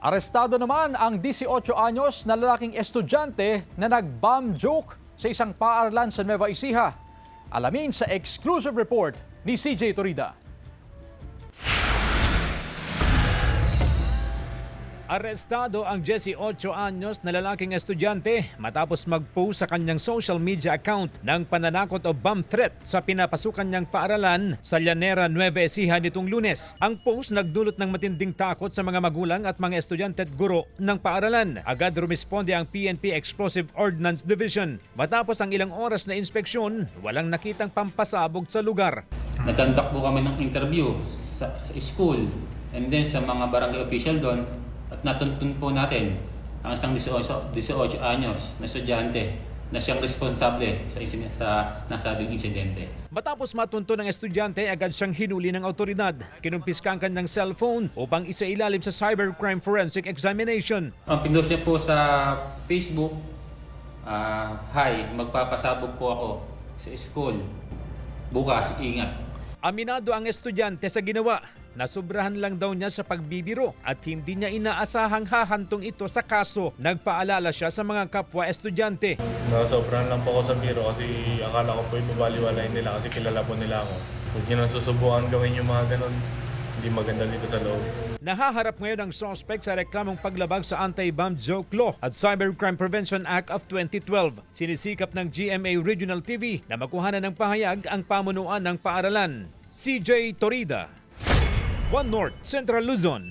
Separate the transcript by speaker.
Speaker 1: Arestado naman ang 18 anyos na lalaking estudyante na nag-bomb joke sa isang paaralan sa Nueva Ecija. Alamin sa exclusive report ni CJ Torida.
Speaker 2: Arestado ang 18 anyos na lalaking estudyante matapos mag-post sa kanyang social media account ng pananakot o bomb threat sa pinapasukan niyang paaralan sa Llanera, Nueva Ecija nitong Lunes. Ang post nagdulot ng matinding takot sa mga magulang at mga estudyante at guro ng paaralan. Agad rumisponde ang PNP Explosive Ordnance Division. Matapos ang ilang oras na inspeksyon, walang nakitang pampasabog sa lugar.
Speaker 3: Nagkandak po kami ng interview sa school and then sa mga barangay official doon. At natuntun po natin ang isang 18 anyos na estudyante na siyang responsable sa nasabing insidente.
Speaker 2: Matapos matunto ng estudyante, agad siyang hinuli ng autoridad. Kinumpiska ang kanyang cellphone upang isailalim sa cybercrime forensic examination.
Speaker 3: Ang pinost niya po sa Facebook, "Hi, magpapasabog po ako sa school. Bukas, ingat."
Speaker 2: Aminado ang estudyante sa ginawa. Nasobrahan lang daw niya sa pagbibiro at hindi niya inaasahang hahantong ito sa kaso. Nagpaalala siya sa mga kapwa estudyante.
Speaker 4: Nasobrahan lang po ako sa biro kasi akala ko po ibabaliwalain nila kasi kilala po nila ako. Huwag niyo nang susubukan gawin yung mga ganun. Hindi maganda dito sa loob.
Speaker 2: Nahaharap ngayon ang suspect sa reklamong paglabag sa Anti-Bomb Joke Law at Cybercrime Prevention Act of 2012. Sinisikap ng GMA Regional TV na makuhanan ng pahayag ang pamunuan ng paaralan. CJ Torida, One North, Central Luzon.